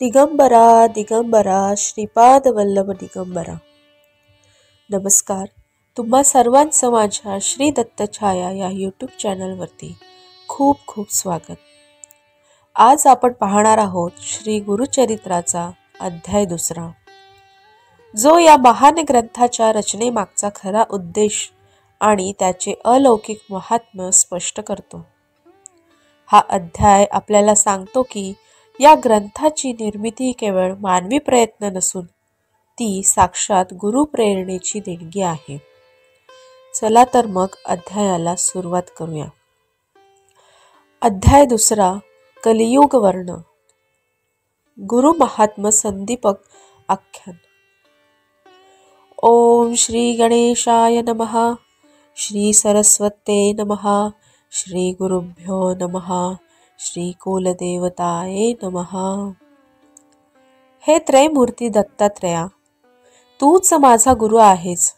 दिगंबरा दिगंबरा श्रीपाद वल्लभ दिगंबरा. नमस्कार. तुम्हा सर्वांचं माझ्या श्री दत्तछाया या यूट्यूब चॅनलवरती खूप खूप स्वागत. आज आपण पाहणार आहोत श्री गुरुचरित्राचा अध्याय 2, जो या महान ग्रंथाच्या रचनेमागचा खरा उद्देश आणि त्याचे अलौकिक महात्म्य स्पष्ट करतो. हा अध्याय आपल्याला सांगतो की या ग्रंथाची निर्मिती केवळ मानवी प्रयत्न नसून ती साक्षात गुरुप्रेरणेची देणगी आहे. चला तर मग अध्यायाला सुरुवात करूया. अध्याय 2, कलियुग वर्ण. गुरु महात्म्य संदीपक आख्यान. ओम श्री गणेशाय नमः. श्री सरस्वते नमः. श्री गुरुभ्यो नमः. श्री कुलदेवताये नमः. हे त्रयमूर्ती दत्तात्रेया, तूच माझा गुरु आहेस.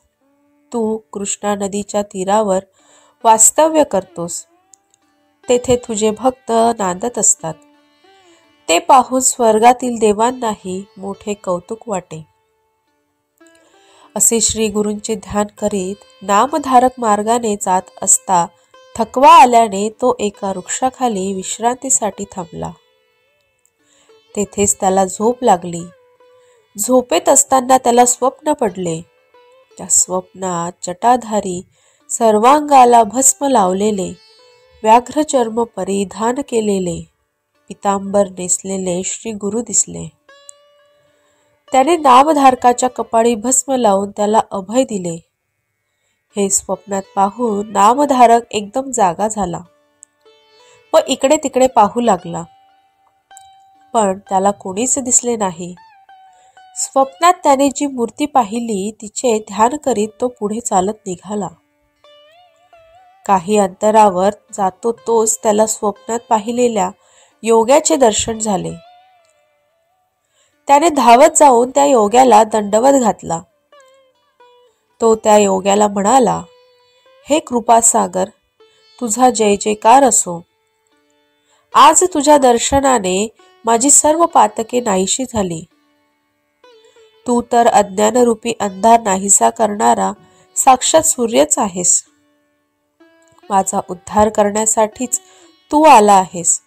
तू कृष्णा नदीच्या तीरावर वास्तव्य करतोस. तेथे तुझे भक्त नांदत असतात. ते पाहून स्वर्गातील देवांनाही मोठे कौतुक वाटे. असे श्री गुरूंचे ध्यान करीत नामधारक मार्गाने जात असता थकवा आल्याने तो एका वृक्षाखाली विश्रांतीसाठी थांबला. तेथेच त्याला झोप लागली. झोपेत असताना त्याला स्वप्न पडले. त्या स्वप्नात जटाधारी, सर्वांगाला भस्म लावलेले, व्याघ्रचर्म परिधान केलेले, पितांबर नेसलेले श्री गुरु दिसले. त्याने नामधारकाच्या कपाळी भस्म लावून त्याला अभय दिले. हे स्वप्नात पाहून नामधारक एकदम जागा झाला व इकडे तिकडे पाहू लागला, पण त्याला कोणीच दिसले नाही. स्वप्नात त्याने जी मूर्ती पाहिली तिचे ध्यान करीत तो पुढे चालत निघाला. काही अंतरावर जातो तोच त्याला स्वप्नात पाहिलेल्या योग्याचे दर्शन झाले. त्याने धावत जाऊन त्या योग्याला दंडवत घातला. तो त्या योग्याला म्हणाला, हे कृपासागर, तुझा जय जयकार असो. आज तुझ्या दर्शनाने माझी सर्व पातके नाहीशी झाली. तू तर अज्ञानरूपी अंधार नाहीसा करणारा साक्षात सूर्यच आहेस. माझा उद्धार करण्यासाठीच तू आला आहेस.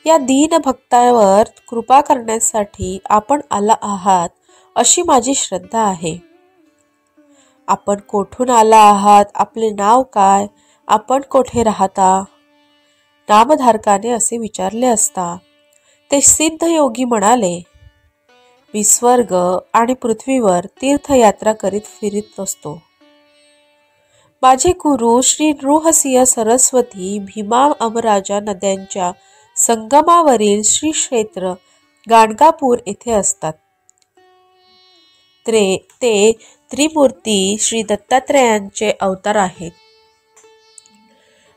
या दीन भक्तावर कृपा करण्यासाठी आपण आला आहात अशी माझी श्रद्धा आहे. आपण कोठून आला आहात? आपले नाव काय? आपण कोठे राहता? नामधारकाने असे विचारले असता ते सिद्ध योगी म्हणाले, मी स्वर्ग आणि पृथ्वीवर तीर्थयात्रा करीत फिरत असतो. माझे गुरु श्री नृहसिंह सरस्वती भीमा अमराजा नद्यांच्या संगमावरील श्री क्षेत्र गाणगापूर येथे असतात. ते त्रिमूर्ती श्री दत्तात्रेयांचे अवतार आहेत.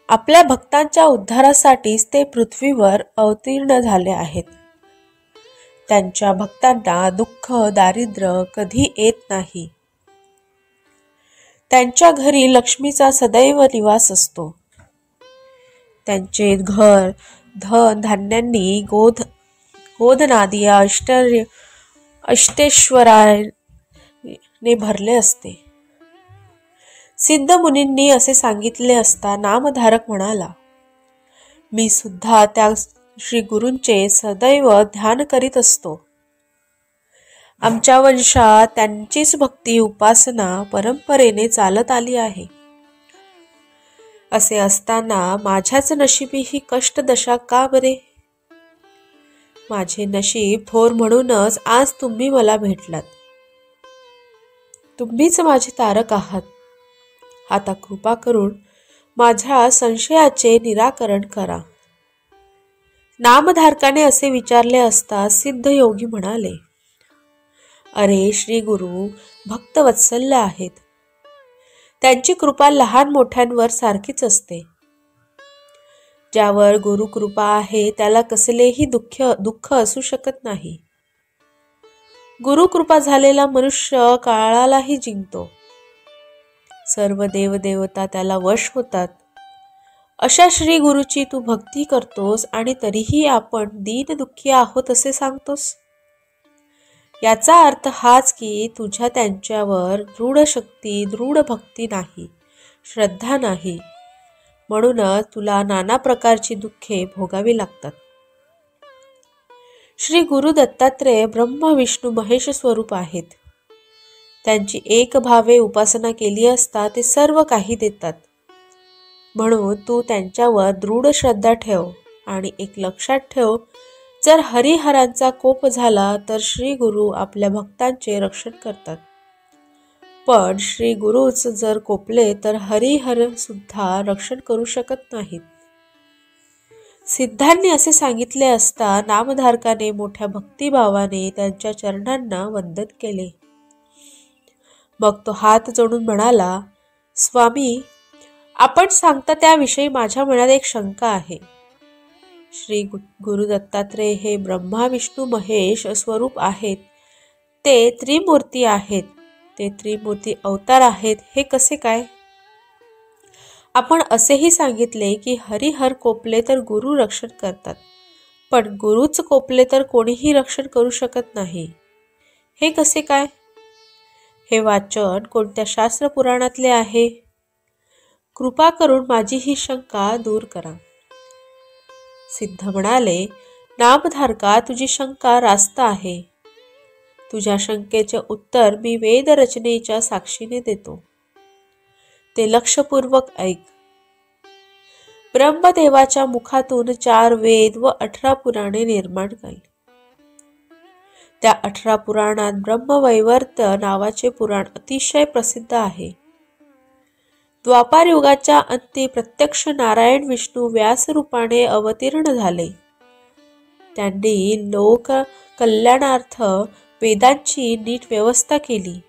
आपल्या भक्तांच्या उद्धारासाठीच ते पृथ्वीवर अवतीर्ण झाले आहेत. त्यांच्या भक्तांना दुःख दारिद्र्य कधी येत नाही. त्यांच्या घरी लक्ष्मीचा सदैव निवास असतो. त्यांचे घर धन धान्यांनी गोधनादी अष्टेश्वराने भरले असते. सिद्ध मुनींनी असे सांगितले असता नामधारक म्हणाला, मी सुद्धा त्या श्री गुरूंचे सदैव ध्यान करीत असतो. आमच्या वंशात त्यांचीच भक्ती उपासना परंपरेने चालत आली आहे. असे असताना माझ्याच नशिबी ही कष्टदशा का बरे? माझे नशीब थोर म्हणूनच आज तुम्ही मला भेटलात. तुम्हीच माझे तारक आहात. आता कृपा करून माझ्या संशयाचे निराकरण करा. नामधारकाने असे विचारले असता सिद्ध योगी म्हणाले, अरे श्री गुरु भक्तवत्सल्य आहेत. त्यांची कृपा लहान मोठ्यांवर सारखीच असते. ज्यावर गुरु कृपा आहे त्याला कसलेही दुःख असू शकत नाही. गुरु कृपा झालेला मनुष्य काळालाही जिंकतो. सर्व देवदेवता त्याला वश होतात. अशा श्री गुरुची तू भक्ती करतोस आणि तरीही आपण दीन दुःखी आहोत असे सांगतोस. याचा अर्थ हाच की तुझ्या त्यांच्यावर दृढ शक्ती, दृढ भक्ती नाही, श्रद्धा नाही. म्हणूनच तुला नाना प्रकारची दुःखे भोगावी लागतात. श्री गुरु दत्तात्रेय ब्रह्म विष्णू महेश स्वरूप आहेत. त्यांची एक भावे उपासना केली असता ते सर्व काही देतात. म्हणून तू त्यांच्यावर दृढ श्रद्धा ठेव आणि एक लक्षात ठेव, जर हरिहरांचा कोप झाला तर श्री गुरु आपल्या भक्तांचे रक्षण करतात. पण श्री गुरुच जर कोपले तर हरिहर सुद्धा रक्षण करू शकत नाहीत. सिद्धांनी असे सांगितले असता नामधारकाने मोठ्या भक्तिभावाने त्यांच्या चरणांना वंदन केले. मग तो हात जोडून म्हणाला, स्वामी, आपण सांगता त्याविषयी माझ्या मनात एक शंका आहे. श्री गुरु दत्तात्रेय हे ब्रह्मा विष्णू महेश स्वरूप आहेत. ते त्रिमूर्ती आहेत. ते त्रिमूर्ती अवतार आहेत, हे कसे काय? आपण असेही सांगितले की हरिहर कोपले तर गुरु रक्षण करतात, पण गुरुच कोपले तर कोणीही रक्षण करू शकत नाही, हे कसे काय? हे वाचन कोणत्या शास्त्र पुराणातले आहे? कृपा करून माझी ही शंका दूर करा. सिद्ध म्हणाले, नामधारका, तुझी शंका रास्त आहे. तुझ्या शंकेचे उत्तर मी वेद रचनेच्या साक्षीने देतो. ते लक्षपूर्वक ऐक. ब्रह्मदेवाच्या मुखातून 4 वेद व 18 पुराणे निर्माण झाली. त्या 18 पुराणात ब्रह्मवैवर्त नावाचे पुराण अतिशय प्रसिद्ध आहे. द्वापार युगाच्या अंती प्रत्यक्ष नारायण विष्णू व्यास रूपाने अवतीर्ण झाले. त्यांनी लोक कल्याणार्थ वेदांची नीट व्यवस्था केली.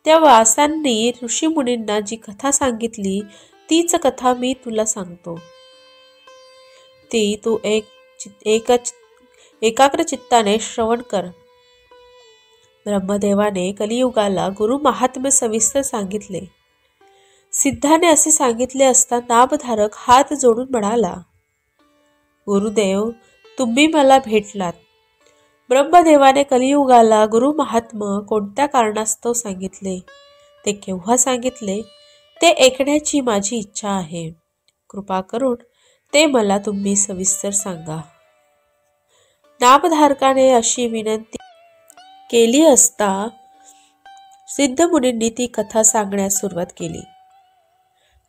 त्या व्यासांनी ऋषीमुनींना जी कथा सांगितली तीच कथा मी तुला सांगतो. ती तू एकाग्र चित्ताने श्रवण कर. ब्रह्मदेवाने कलियुगाला गुरु महात्म्य सविस्तर सांगितले. सिद्धाने असे सांगितले असता नामधारक हात जोडून म्हणाला, गुरुदेव, तुम्ही मला भेटलात. ब्रह्मदेवाने कलियुगाला गुरु महात्म्य कोणत्या कारणास्तव सांगितले, ते केव्हा सांगितले, ते ऐकण्याची माझी इच्छा आहे. कृपा करून ते मला तुम्ही सविस्तर सांगा. नामधारकाने अशी विनंती केली असता सिद्धमुनींनी ती कथा सांगण्यास सुरुवात केली.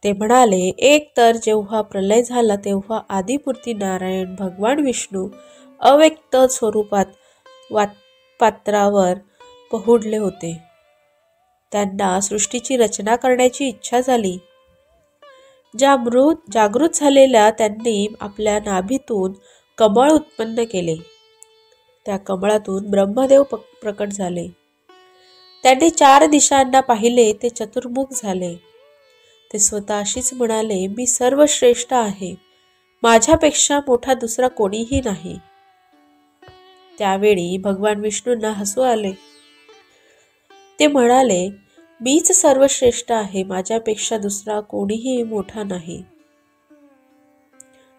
ते म्हणाले, एक तर जेव्हा प्रलय झाला तेव्हा आदिमूर्ती नारायण भगवान विष्णू अव्यक्त स्वरूपात पात्रावर पहुडले होते. त्यांना सृष्टीची रचना करण्याची इच्छा झाली. जागृत झालेल्या त्यांनी आपल्या नाभीतून कमळ उत्पन्न केले. त्या कमळातून ब्रह्मदेव प्रकट झाले. त्यांनी 4 दिशांना पाहिले. ते चतुर्मुख झाले. ते स्वतःशीच म्हणाले, मी सर्वश्रेष्ठ आहे. माझ्यापेक्षा मोठा दुसरा कोणीही नाही. त्यावेळी भगवान विष्णूंना हसू आले. ते म्हणाले, मीच सर्वश्रेष्ठ आहे. माझ्यापेक्षा दुसरा कोणीही मोठा नाही.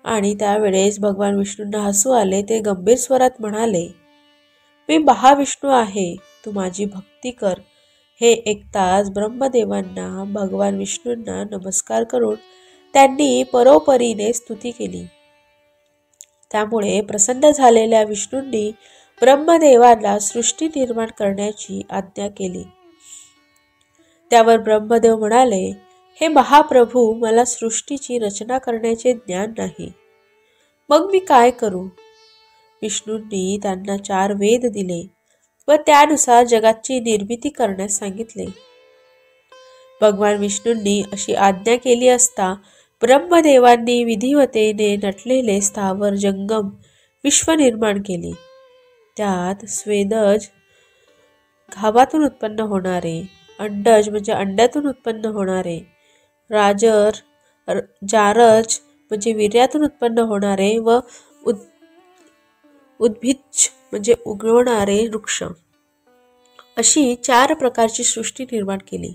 आणि त्यावेळेस भगवान विष्णूंना हसू आले. ते गंभीर स्वरात म्हणाले, मी महाविष्णू आहे. तू माझी भक्ती कर. हे ऐकताच ब्रह्मदेवांना भगवान विष्णूंना नमस्कार करून त्यांनी परोपरीने स्तुती केली. त्यामुळे प्रसन्न झालेल्या विष्णूंनी ब्रह्मदेवाला सृष्टी निर्माण करण्याची आज्ञा केली. त्यावर ब्रह्मदेव म्हणाले, हे महाप्रभू, मला सृष्टीची रचना करण्याचे ज्ञान नाही. मग मी काय करू? विष्णूंनी त्यांना 4 वेद दिले व त्यानुसार जगाची निर्मिती करण्यास सांगितले. भगवान विष्णूंनी अशी आज्ञा केली असता ब्रह्मदेवांनी विधिवतेने नटलेले स्थावर जंगम विश्व निर्माण केले. त्यात स्वेदज घावातून उत्पन्न होणारे, अंडज म्हणजे अंड्यातून उत्पन्न होणारे, जारज म्हणजे वीर्यातून उत्पन्न होणारे व उद्भिज म्हणजे उगवणारे वृक्ष, अशी 4 प्रकारची सृष्टी निर्माण केली.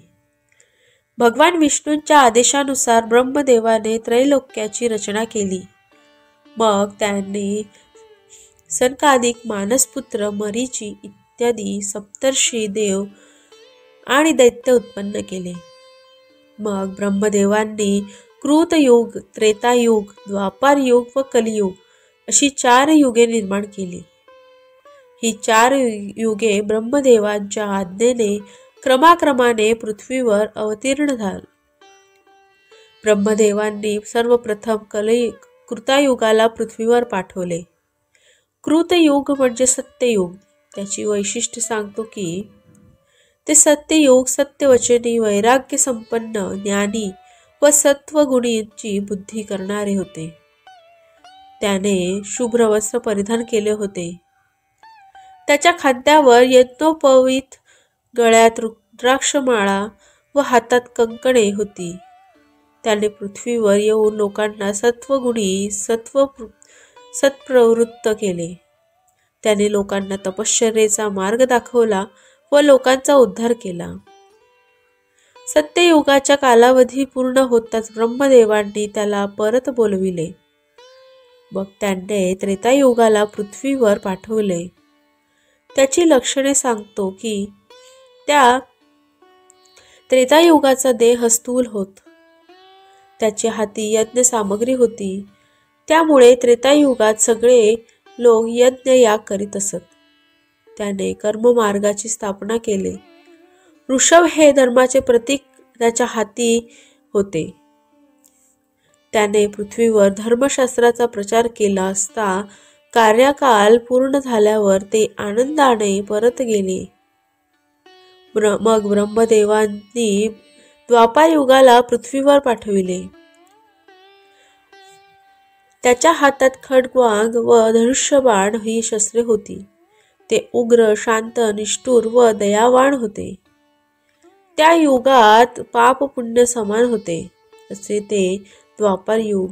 भगवान विष्णूंच्या आदेशानुसार ब्रह्मदेवाने त्रैलोक्याची रचना केली. मग त्यांनी सनकादिक मानसपुत्र मरीची इत्यादी सप्तर्षी देव आणि दैत्य उत्पन्न केले. मग ब्रह्मदेवांनी कृतयुग, त्रेतायुग, द्वापारयुग व कलियुग अशी 4 युगे निर्माण केली. ही 4 युगे ब्रह्मदेवांच्या आज्ञेने क्रमाक्रमाने पृथ्वीवर अवतीर्ण झाली. ब्रह्मदेवांनी सर्वप्रथम कृतायुगाला पृथ्वीवर पाठवले. कृतयुग म्हणजे सत्ययुग. त्याची वैशिष्ट्य सांगतो की ते सत्ययुग सत्यवचनी, वैराग्य संपन्न, ज्ञानी व सत्वगुणींची बुद्धी करणारे होते. त्याने शुभ्र वस्त्र परिधान केले होते. त्याच्या खांद्यावर यज्ञोपवीत, गळ्यात रुद्राक्षमाळा व हातात कंकणे होती. त्याने पृथ्वीवर येऊन लोकांना सत्वगुणी सत्प्रवृत्त केले. त्याने लोकांना तपश्चर्येचा मार्ग दाखवला व लोकांचा उद्धार केला. सत्ययुगाच्या कालावधी पूर्ण होताच ब्रह्मदेवांनी त्याला परत बोलविले. मग त्याने त्रेतायुगाला पृथ्वीवर पाठवले. त्याची लक्षणे सांगतो की त्या त्रेतायुगाचा देह स्थूल होत. त्याच्या हाती यज्ञ सामग्री होती. त्यामुळे त्रेतायुगात सगळे लोक यज्ञ याग करीत असत. त्याने कर्ममार्गाची स्थापना केली. ऋषभ हे धर्माचे प्रतीक त्याच्या हाती होते. त्याने पृथ्वीवर धर्मशास्त्राचा प्रचार केला असता कार्यकाल पूर्ण झाल्यावर ते आनंदाने परत गेले. मग ब्रह्मदेवांनी द्वापारयुगाला पृथ्वीवर पाठविले. त्याच्या हातात खड्गवांग व धनुष्यबाण ही शस्त्रे होती. ते उग्र, शांत, निष्ठुर व दयावान होते. त्या युगात पाप पुण्य समान होते. असे ते द्वापार युग.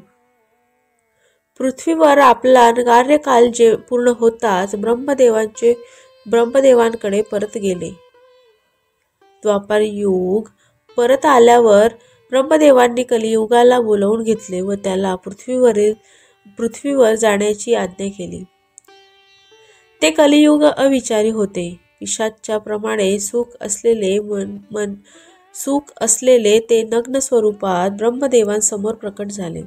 पृथ्वीवर आपला कार्यकाल जे पूर्ण होताच ब्रह्मदेवांकडे परत गेले. द्वापार युग परत आल्यावर ब्रह्मदेवांनी कलियुगाला बोलावून घेतले व त्याला पृथ्वीवर जाण्याची आज्ञा केली. ते कलियुग अविचारी होते. पिशाच्याप्रमाणे सुख असलेले ते नग्न स्वरूपात ब्रह्मदेवांसमोर प्रकट झाले.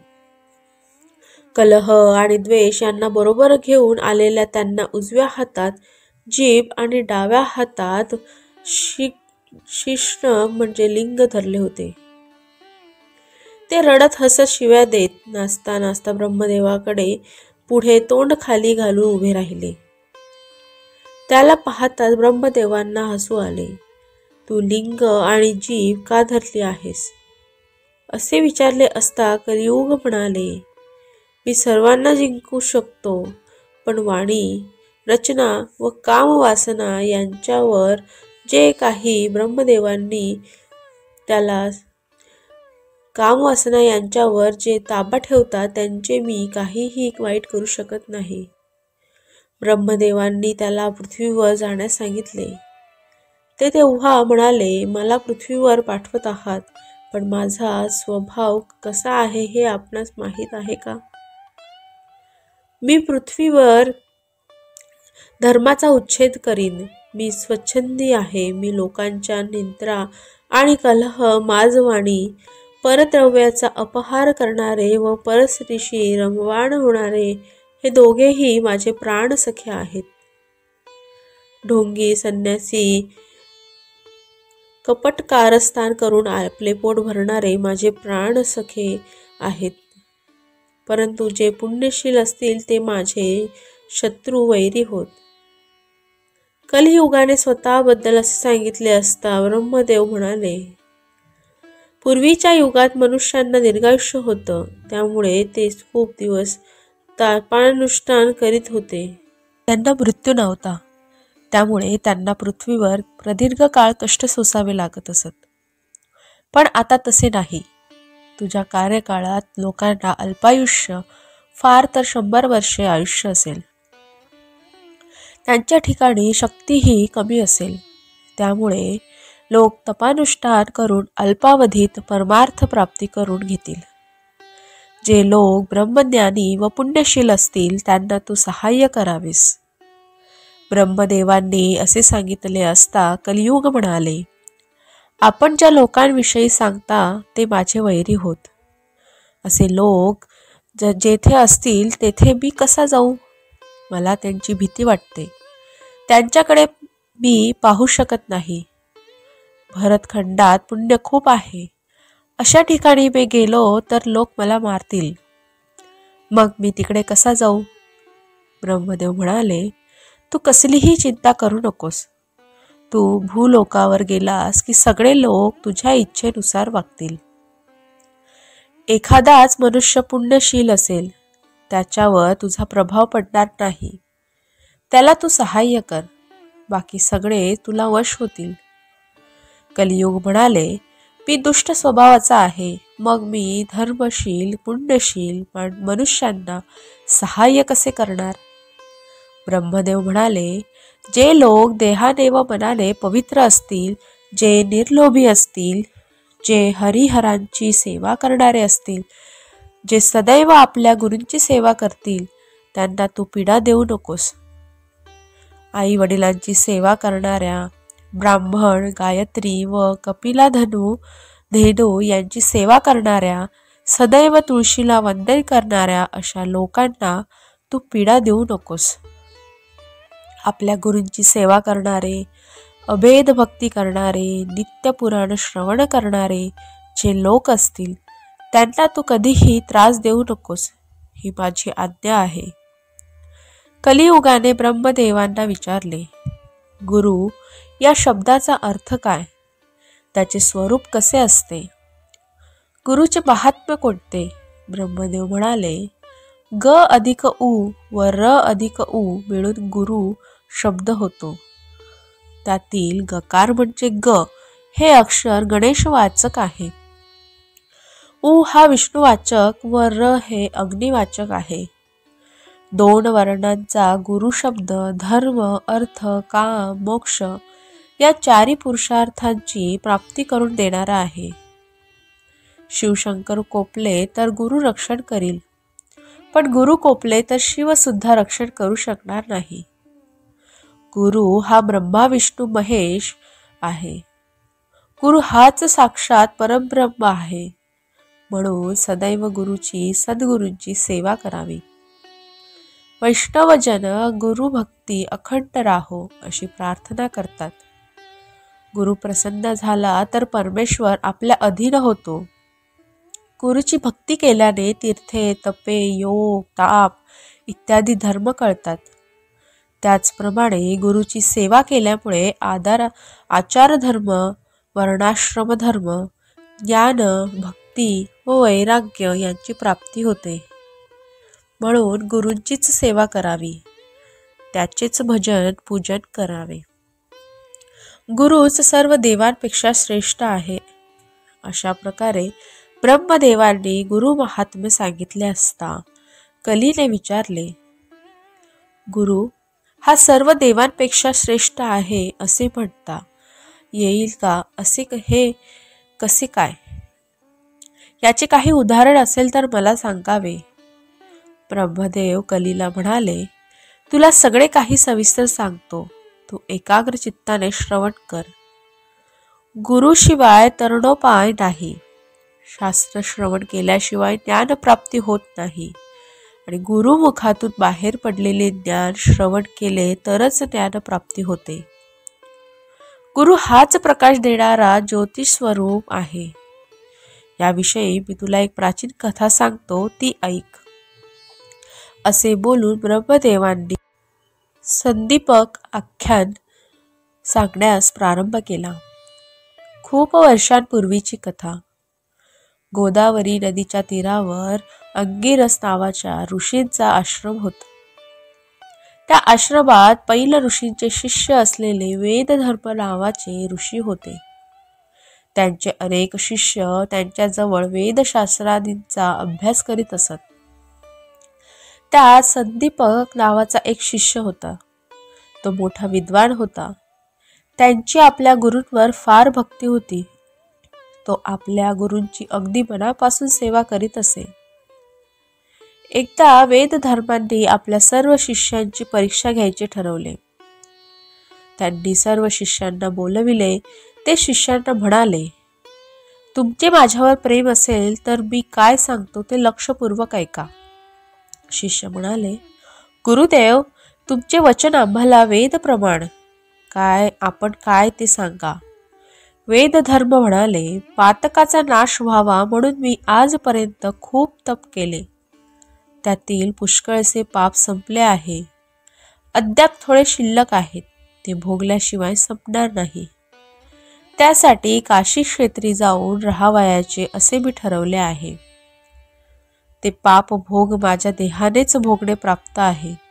कलह आणि द्वेष यांना बरोबर घेऊन आलेल्या त्यांना उजव्या हातात जीभ आणि डाव्या हातात शिश्न म्हणजे लिंग धरले होते. ते रडत हसत शिव्या देत नाचता नाचता ब्रह्मदेवाकडे पुढे तोंड खाली घालून उभे राहिले. त्याला पाहताच ब्रह्मदेवांना हसू आले. तू लिंग आणि जीभ का धरली आहेस असे विचारले असता कलियुग म्हणाले, मी सर्वांना जिंकू शकतो, पण वाणी, रचना व कामवासना यांच्यावर जे काही ब्रह्मदेवांनी त्याला कामवासना यांच्यावर जे ताबा ठेवतात त्यांचे मी काहीही वाईट करू शकत नाही. ब्रह्मदेवांनी त्याला पृथ्वीवर जाण्यास सांगितले. ते तेव्हा म्हणाले, मला पृथ्वीवर पाठवत आहात, पण माझा स्वभाव कसा आहे हे आपणास माहीत आहे का? मी पृथ्वीवर धर्माचा उच्छेद करीन. मी स्वच्छंदी आहे. मी लोकांच्या निंद्रा आणि कलह, माजवाणी, परद्रव्याचा अपहार करणारे व परस्त्रीशी रममाण होणारे हे दोघेही माझे प्राण सखे आहेत. ढोंगी, संन्यासी, कपट कारस्थान करून आपले पोट भरणारे माझे प्राण सखे आहेत. परंतु जे पुण्यशील असतील ते माझे शत्रू वैरी होत. कलियुगाने स्वतःबद्दल असे सांगितले असता ब्रह्मदेव म्हणाले, पूर्वीच्या युगात मनुष्यांना दीर्घायुष्य होतं. त्यामुळे ते खूप दिवस तापानुष्ठान करीत होते. त्यांना मृत्यू नव्हता. त्यामुळे त्यांना पृथ्वीवर प्रदीर्घ काळ कष्ट सोसावे लागत असत. पण आता तसे नाही. तुझ्या कार्यकाळात लोकांना अल्पायुष्य, फार तर 100 वर्षे आयुष्य असेल. त्यांच्या ठिकाणी शक्तीही कमी असेल. त्यामुळे लोक तपानुष्ठान करून अल्पावधीत परमार्थ प्राप्ती करून घेतील. जे लोक ब्रह्मज्ञानी व पुण्यशील असतील त्यांना तू सहाय्य करावीस. ब्रह्मदेवांनी असे सांगितले असता कलियुग म्हणाले, आपण ज्या लोकांविषयी सांगता ते माझे वैरी होत. असे लोक जेथे असतील तेथे मी कसा जाऊ? मला त्यांची भीती वाटते. त्यांच्याकडे मी पाहू शकत नाही. भरतखंडात पुण्य खूप आहे. अशा ठिकाणी मी गेलो तर लोक मला मारतील. मग मी तिकडे कसा जाऊ? ब्रह्मदेव म्हणाले, तू कसलीही चिंता करू नकोस. तू भूलोकावर गेलास की सगळे लोक तुझ्या इच्छेनुसार वागतील. एखादाच मनुष्य पुण्यशील असेल, त्याच्यावर तुझा प्रभाव पडणार नाही. त्याला तू सहाय्य कर, बाकी सगळे तुला वश होतील. कलियुग म्हणाले, मी दुष्ट स्वभावाचा आहे, मग मी धर्मशील पुण्यशील मनुष्यांना सहाय्य कसे करणार? ब्रह्मदेव म्हणाले, जे लोक देहाने व मनाने पवित्र असतील, जे निर्लोभी असतील, जे हरिहरांची सेवा करणारे असतील, जे सदैव आपल्या गुरूंची सेवा करतील, त्यांना तू पीडा देऊ नकोस. आई वडिलांची सेवा करणाऱ्या, ब्राह्मण, गायत्री व कपिला धेनू यांची सेवा करणाऱ्या, सदैव तुळशीला वंदन करणाऱ्या अशा लोकांना तू पीडा देऊ नकोस. आपल्या गुरूंची सेवा करणारे, अभेद भक्ती करणारे, नित्य पुराण श्रवण करणारे जे लोक असतील त्यांना तू कधीही त्रास देऊ नकोस. ही माझी आज्ञा आहे. कलियुगाने ब्रह्मदेवांना विचारले, गुरु या शब्दाचा अर्थ काय? त्याचे स्वरूप कसे असते? गुरुचे महात्म्य कोणते? ब्रह्मदेव म्हणाले, ग अधिक उ व र अधिक उ मिळून गुरु शब्द होतो. त्यातील गकार म्हणजे ग हे अक्षर गणेशवाचक आहे. उ हा विष्णुवाचक व र हे अग्निवाचक आहे. 2 वर्णांचा गुरु शब्द धर्म, अर्थ, काम, मोक्ष या 4 पुरुषार्थांची प्राप्ती करून देणारा आहे. शिवशंकर कोपले तर गुरु रक्षण करील, पण गुरु कोपले तर शिव सुद्धा रक्षण करू शकणार नाही. गुरु हा ब्रह्मा विष्णू महेश आहे. गुरु हाच साक्षात परब्रह्म आहे. म्हणून सदैव गुरुची सद्गुरूंची सेवा करावी. वैष्णवजन गुरु भक्ती अखंड राहो अशी प्रार्थना करतात. गुरु प्रसन्न झाला तर परमेश्वर आपल्या अधीन होतो. गुरुची भक्ती केल्याने तीर्थे, तपे, योग, ताप इत्यादी धर्म कळतात. त्याचप्रमाणे गुरुची सेवा केल्यामुळे आचार धर्म, वर्णाश्रम धर्म, ज्ञान, भक्ती व वैराग्य यांची प्राप्ती होते. म्हणून गुरूंचीच सेवा करावी, त्याचेच भजन पूजन करावे. गुरुच सर्व देवांपेक्षा श्रेष्ठ आहे. अशा प्रकारे ब्रह्मदेवांनी गुरु महात्म्य सांगितले असता कलीने विचारले, गुरु हा सर्व देवांपेक्षा श्रेष्ठ आहे असे म्हणता येईल का? हे कसे काय? याचे काही उदाहरण असेल तर मला सांगावे. ब्रह्मदेव कलीला म्हणाले, तुला सगळे काही सविस्तर सांगतो, तू एकाग्र चित्ताने श्रवण कर. गुरुशिवाय तरणोपाय नाही. शास्त्र श्रवण केल्याशिवाय ज्ञानप्राप्ती होत नाही आणि गुरुमुखातून बाहेर पडलेले ज्ञान श्रवण केले तरच ज्ञानप्राप्ती होते. गुरु हाच प्रकाश देणारा ज्योतिष स्वरूप आहे. याविषयी मी तुला एक प्राचीन कथा सांगतो, ती ऐक. असे बोलून ब्रह्मदेवांनी संदीपक आख्यान सांगण्यास प्रारंभ केला. खूप वर्षांपूर्वीची कथा. गोदावरी नदीच्या तीरावर अंगिरस नावाच्या ऋषींचा आश्रम होता. त्या आश्रमात पैल ऋषींचे शिष्य असलेले वेदधर्म नावाचे ऋषी होते. त्यांचे अनेक शिष्य त्यांच्याजवळ वेदशास्त्रादींचा अभ्यास करीत असत. त्यात संदीपक नावाचा एक शिष्य होता. तो मोठा विद्वान होता. त्यांची आपल्या गुरूंवर फार भक्ती होती. तो आपल्या गुरूंची अगदी मनापासून सेवा करीत असे. एकदा वेदधर्मांनी आपल्या सर्व शिष्यांची परीक्षा घ्यायचे ठरवले. त्यांनी सर्व शिष्यांना बोलविले. ते शिष्यांना म्हणाले, तुमचे माझ्यावर प्रेम असेल तर मी काय सांगतो ते लक्षपूर्वक ऐका. शिष्य म्हणाले, गुरुदेव, तुमचे वचन आम्हाला वेद प्रमाण आपण काय ते सांगा. वेदधर्म म्हणाले, पातकाचा नाश व्हावा म्हणून मी आजपर्यंत खूप तप केले. त्यातील पुष्कळसे पाप संपले आहे. अद्याप थोडे शिल्लक आहेत. ते भोगल्याशिवाय संपणार नाही. त्यासाठी काशी क्षेत्री जाऊन राहावयाचे असे मी ठरवले आहे. ते पाप भोग माझ्या देहानेच भोगणे प्राप्त आहे.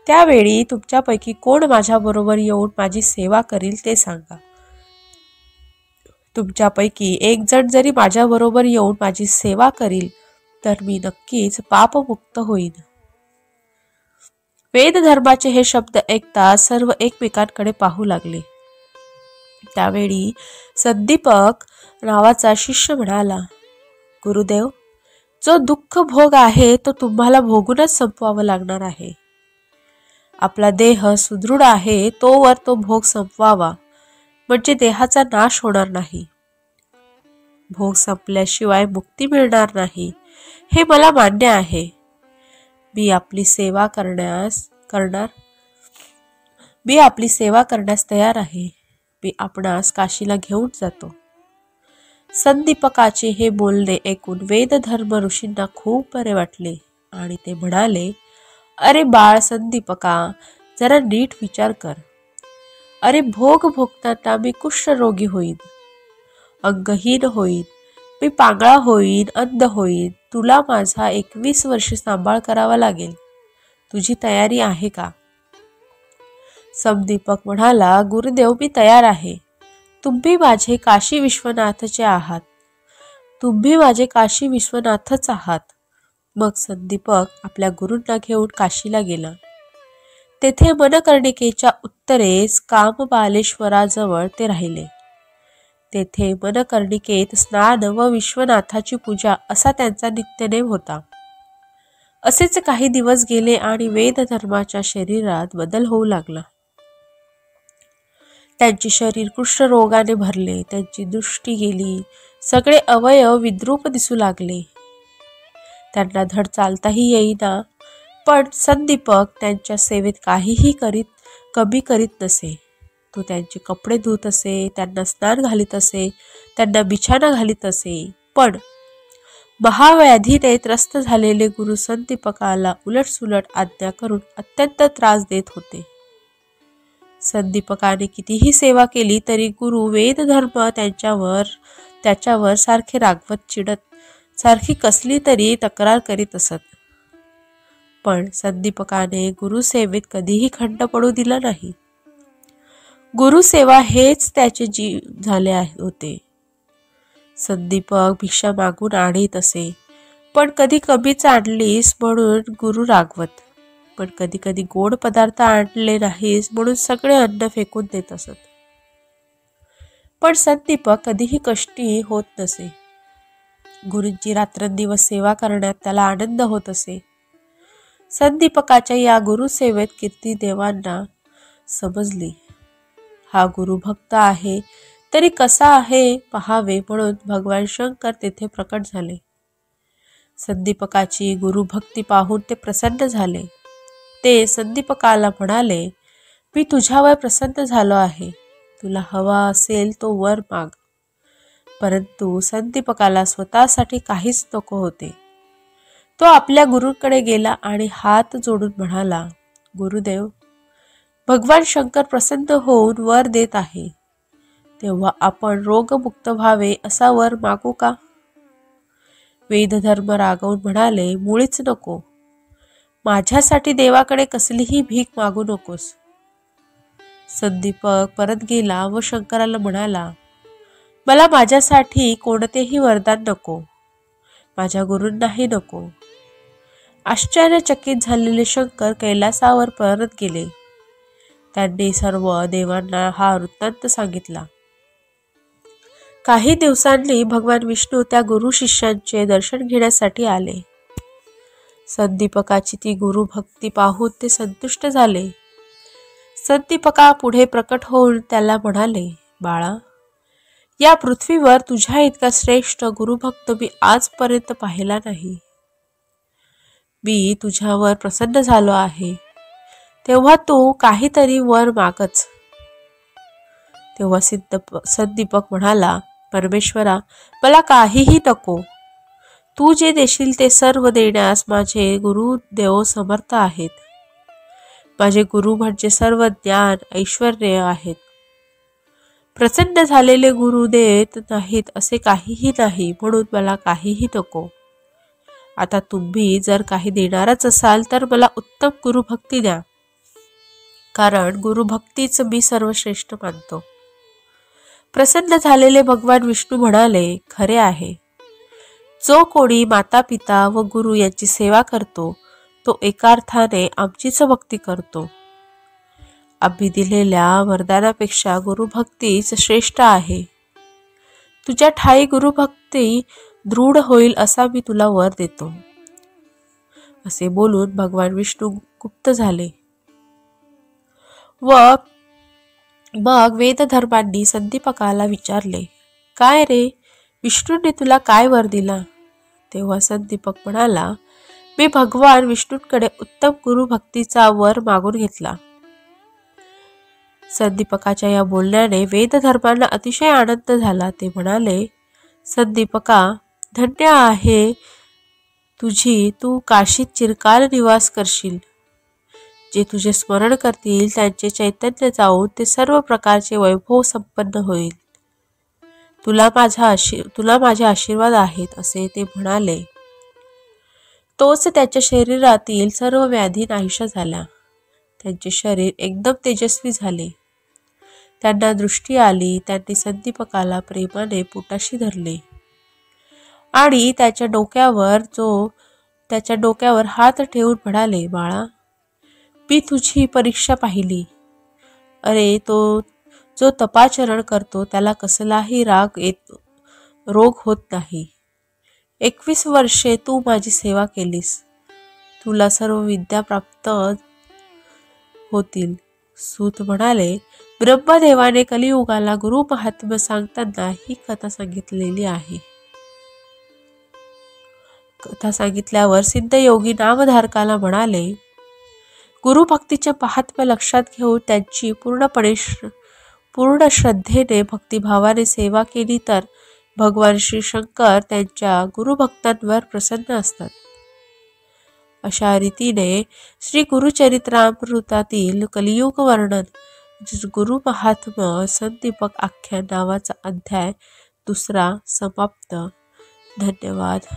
त्यावेळी तुमच्यापैकी कोण माझ्याबरोबर येऊन माझी सेवा करील ते सांगा. तुमच्यापैकी एक जण जरी माझ्याबरोबर येऊन माझी सेवा करील तर मी नक्कीच पापमुक्त होईन. वेदधर्माचे हे शब्द ऐकता सर्व एकमेकांकडे पाहू लागले. त्यावेळी संदीपक नावाचा शिष्य म्हणाला, गुरुदेव, जो दुःख भोग आहे तो तुम्हाला भोगूनच संपवावा लागणार आहे. आपला देह सुदृढ आहे तोवर तो भोग संपवावा, म्हणजे देहाचा नाश होणार नाही. भोग संपल्याशिवाय मुक्ती मिळणार नाही हे मला मान्य आहे. मी आपली सेवा करण्यास तयार आहे. मी आपणास काशीला घेऊन जातो. संदीपकाचे हे बोलणे ऐकून वेदधर्म ऋषींना खूप बरे वाटले आणि ते म्हणाले, अरे बाळ संदीपका, जरा नीट विचार कर. अरे भोग भोगताना मी कुष्ठरोगी होईन, अंगहीन होईन, मी पांगळा होईन, अंध होईन. तुला माझा 21 वर्ष सांभाळ करावा लागेल. तुझी तयारी आहे का? संदीपक म्हणाला, गुरुदेव, मी तयार आहे. तुम्ही माझे काशी विश्वनाथच आहात. मग संदीपक आपल्या गुरूंना घेऊन काशीला गेला. तेथे मनकर्णिकेच्या उत्तरेस कामबालेश्वराजवळ ते राहिले. तेथे मनकर्णिकेत स्नान व विश्वनाथाची पूजा असा त्यांचा नित्यनेम होता. असेच काही दिवस गेले आणि वेदधर्माच्या शरीरात बदल होऊ लागला. त्यांचे शरीर कुष्ठरोगाने भरले. त्यांची दृष्टी गेली. सगळे अवयव विद्रूप दिसू लागले. त्यांना धड चालताही येईना. पण संदीपक त्यांच्या सेवेत काहीही कमी करीत नसे. तो त्यांचे कपडे धुत असे, त्यांना स्नान घालीत असे, त्यांना बिछाना घालीत असे. पण महाव्याधीने त्रस्त झालेले गुरु संदीपकाला उलटसुलट आज्ञा करून अत्यंत त्रास देत होते. संदीपकाने कितीही सेवा केली तरी गुरु वेदधर्म त्याच्यावर सारखे रागवत चिडत, सारखी कसली तरी तक्रार करीत असत. पण संदीपकाने गुरुसेवेत कधीही खंड पडू दिला नाही. गुरुसेवा हेच त्याचे जीव झाले होते. संदीपक भिक्षा मागून आणीत असे, पण कधी कमीच आणलीस म्हणून गुरु रागवत. पण कधी कधी गोड पदार्थ आणले नाहीस म्हणून सगळे अन्न फेकून देत असत. पण संदीपक कधीही कष्टी होत नसे. गुरूंची रात्रंदिवस सेवा करण्यात त्याला आनंद होत असे. संदीपकाच्या या गुरुसेवेत कीर्ती देवांना समजली. हा गुरु भक्त आहे तरी कसा आहे पहावे म्हणून भगवान शंकर तेथे प्रकट झाले. संदीपकाची गुरुभक्ती पाहून ते प्रसन्न झाले. ते संदीपकाला म्हणाले, मी तुझ्यावर प्रसन्न झालो आहे. तुला हवा असेल तो वर माग. परंतु संदीपकाला स्वतःसाठी काहीच नको होते. तो आपल्या गुरूंकडे गेला आणि हात जोडून म्हणाला, गुरुदेव, भगवान शंकर प्रसन्न होऊन वर देत आहे, तेव्हा आपण रोगमुक्त व्हावे असा वर मागू का? वेदधर्म रागवून म्हणाले, मुळीच नको. माझ्यासाठी देवाकडे कसलीही भीक मागू नकोस. संदीपक परत गेला व शंकराला म्हणाला, मला माझ्यासाठी कोणतेही वरदान नको, माझ्या गुरूंनाही नको. आश्चर्यचकित झालेले शंकर कैलासावर परत गेले. त्यांनी सर्व देवांना हा वृत्तांत सांगितला. काही दिवसांनी भगवान विष्णू त्या गुरु शिष्यांचे दर्शन घेण्यासाठी आले. संदीपकाची ती गुरुभक्ती पाहून ते संतुष्ट झाले. संदीपका पुढे प्रकट होऊन त्याला म्हणाले, बाळा, या पृथ्वीवर तुझ्या इतका श्रेष्ठ गुरुभक्त मी आजपर्यंत पाहिला नाही. मी तुझ्यावर प्रसन्न झालो आहे, तेव्हा तू काहीतरी वर मागच. तेव्हा संदीपक म्हणाला, परमेश्वरा, मला काहीही नको. तू जे देशील ते सर्व देण्यास माझे गुरुदेव समर्थ आहेत. माझे गुरु म्हणजे सर्व ज्ञान ऐश्वर्य आहेत. प्रसन्न झालेले गुरु देत नाहीत असे काहीही नाही, म्हणून मला काहीही नको. आता तुम्ही जर काही देणारच असाल तर मला उत्तम गुरुभक्ती द्या, कारण गुरुभक्तीच मी सर्वश्रेष्ठ मानतो. प्रसन्न झालेले भगवान विष्णू म्हणाले, खरे आहे. जो कोणी माता पिता व गुरु यांची सेवा करतो तो एका अर्थाने आमचीच भक्ती करतो. आम्ही दिलेल्या वरदानापेक्षा गुरुभक्तीच श्रेष्ठ आहे. तुझ्या ठाई गुरुभक्ती दृढ होईल असा मी तुला वर देतो. असे बोलून भगवान विष्णू गुप्त झाले. व मग वेदधर्मांनी संदीपकाला विचारले, काय रे, विष्णूने तुला काय वर दिला? तेव्हा संदीपक म्हणाला, मी भगवान विष्णूंकडे उत्तम गुरुभक्तीचा वर मागून घेतला. संदीपकाच्या या बोलण्याने वेदधर्मांना अतिशय आनंद झाला. ते म्हणाले, संदीपका, धन्य आहे तुझी, तू काशीत चिरकाल निवास करशील. जे तुझे स्मरण करतील त्यांचे चैतन्य जाऊन ते सर्व प्रकारचे वैभव संपन्न होईल. तुला माझे आशीर्वाद आहेत असे ते म्हणाले. तोच त्याच्या शरीरातील सर्व व्याधी नाहीशा झाल्या. त्यांचे शरीर एकदम तेजस्वी झाले. त्यांना दृष्टी आली. त्यांनी संदीपकाला प्रेमाने पोटाशी धरले आणि त्याच्या डोक्यावर हात ठेवून म्हणाले, बाळा, मी तुझी परीक्षा पाहिली. अरे, जो तपाचरण करतो त्याला कसलाही रोग होत नाही. 21 वर्षे तू माझी सेवा केलीस. तुला सर्व विद्या प्राप्त होतील. सूत म्हणाले, ब्रह्मदेवाने कलियुगाला गुरु महात्म्य सांगताना ही कथा सांगितलेली आहे. कथा सांगितल्यावर सिद्धयोगी नामधारकाला म्हणाले, गुरुभक्तीचे महात्म्य लक्षात घेऊन त्यांची पूर्ण श्रद्धेने भक्तिभावाने सेवा केली तर भगवान श्री शंकर त्यांच्या गुरुभक्तांवर प्रसन्न असतात. अशा रीतीने श्री गुरुचरित्रामृतातील कलियुग वर्णन गुरु महात्म्य संदीपक आख्यान नावाचा अध्याय 2 समाप्त. धन्यवाद.